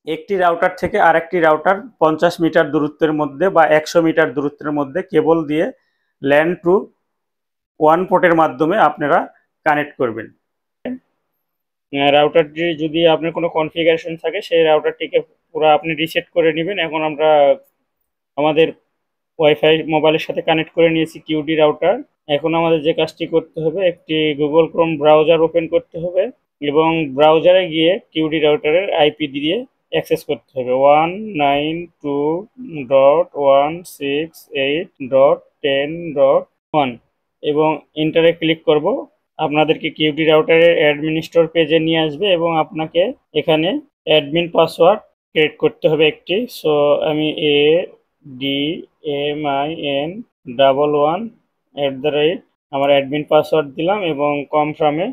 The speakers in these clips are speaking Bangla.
একটি রাউটার থেকে আরেকটি রাউটার 50 মিটার দূরত্বের মধ্যে বা 100 মিটার দূরত্বের মধ্যে কেবল দিয়ে ল্যান টু ওয়ান পোর্টের মাধ্যমে আপনারা কানেক্ট করবেন। রাউটারটি যদি আপনার কোনো কনফিগারেশন থাকে সেই রাউটারটিকে পুরো আপনি রিসেট করে নেবেন। এখন আমরা আমাদের ওয়াইফাই মোবাইলের সাথে কানেক্ট করে নিয়েছি কিউডি রাউটার। এখন আমাদের যে কাজটি করতে হবে, একটি গুগল ক্রোম ব্রাউজার ওপেন করতে হবে এবং ব্রাউজারে গিয়ে কিউডি রাউটারের আইপি দিয়ে অ্যাক্সেস করতে হবে 192.168.10.1 এবং এন্টারে ক্লিক করব। আপনাদেরকে কিউডি রাউটারের অ্যাডমিনিস্ট্রেটর পেজে নিয়ে আসবে এবং আপনাকে এখানে অ্যাডমিন পাসওয়ার্ড ক্রিয়েট করতে হবে একটি। সো আমি ADMIN11 আমার অ্যাডমিন পাসওয়ার্ড দিলাম এবং কনফার্মে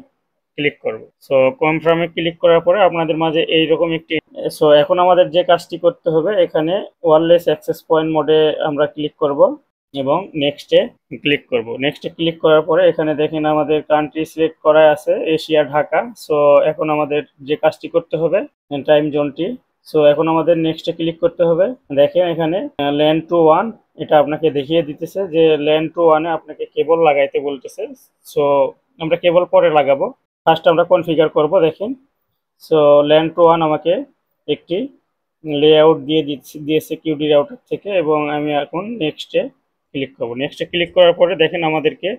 ক্লিক করব। সো কনফার্মে ক্লিক করার পরে আপনাদের মাঝে এইরকম একটি সো এখন আমাদের যে কাজটি করতে হবে, এখানে ওয়্যারলেস অ্যাক্সেস পয়েন্ট মোডে আমরা ক্লিক করব এবং নেক্সটে ক্লিক করব। নেক্সটে ক্লিক করার পরে এখানে দেখেন আমাদের কান্ট্রি সিলেক্ট করা আছে এশিয়া ঢাকা। সো এখন আমাদের যে কাজটি করতে হবে টাইম জোনটি। সো এখন আমাদের নেক্সটে ক্লিক করতে হবে। দেখেন এখানে ল্যান টু ওয়ান এটা আপনাকে দেখিয়ে দিতেছে যে ল্যান টু ওয়ানে আপনাকে কেবল লাগাইতে বলতেছে। সো আমরা কেবল পরে লাগাবো, ফার্স্ট আমরা কনফিগার করব। দেখেন সো ল্যান টু ওয়ান আমাকে একটি লেআউট দিয়েছে কিউডি রাউটার থেকে এবং আমি এখন নেক্সটে ক্লিক করব। নেক্সটে ক্লিক করার পরে দেখেন আমাদেরকে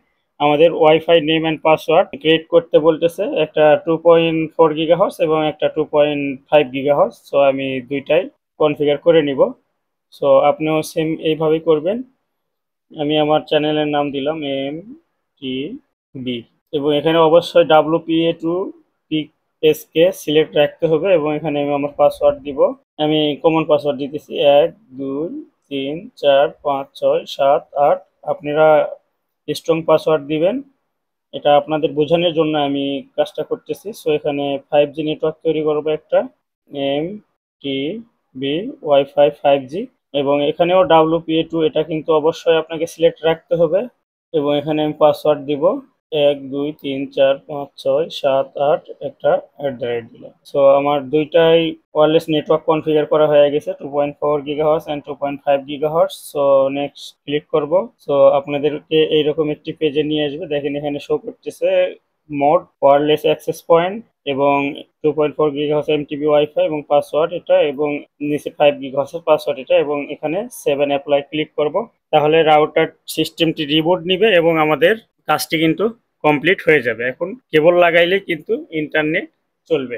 আমাদের wifi name and password create করতে বলতেছে, একটা 2.4 GHz এবং একটা 2.5 GHz। সো আমি দুইটাই কনফিগার করে নিব। সো আপনিও সেম এইভাবেই করবেন। আমি আমার চ্যানেলের নাম দিলাম MTB এবং এখানে অবশ্যই WPA2PSকে সিলেক্ট রাখতে হবে এবং এখানে আমি আমার পাসওয়ার্ড দিব। আমি কমন পাসওয়ার্ড দিতেছি 1 2 3 4 5 6 7 8। আপনারা স্ট্রং পাসওয়ার্ড দিবেন, এটা আপনাদের বোঝানোর জন্য আমি কাজটা করতেছি। সো এখানে 5G নেটওয়ার্ক তৈরি করবো একটা, MTB ওয়াইফাই 5G এবং এখানেও WPA2 এটা কিন্তু অবশ্যই আপনাকে সিলেক্ট রাখতে হবে এবং এখানে আমি পাসওয়ার্ড দিব 1 2 3 4 5 6 7 8 একটা @ দিলাম। সো আমার দুইটাই ওয়্যারলেস নেটওয়ার্ক কনফিগার করা হয়ে গেছে 2.4 GHz and 2.5 GHz। So next click করব। সো আপনাদেরকে এইরকম একটি পেজে নিয়ে আসবে। দেখেন এখানে শো করতেছে মোড ওয়্যারলেস অ্যাক্সেস পয়েন্ট এবং 2.4 GHz এমটিবি ওয়াইফাই এবং পাসওয়ার্ড এটা এবং নিচে 5 GHz এর পাসওয়ার্ড এটা এবং এখানে 7 অ্যাপ্লাই ক্লিক করব। তাহলে রাউটার সিস্টেমটি রিবুট নিবে এবং আমাদের কাজটি কিন্তু কমপ্লিট হয়ে যাবে। এখন কেবল লাগাইলে কিন্তু ইন্টারনেট চলবে।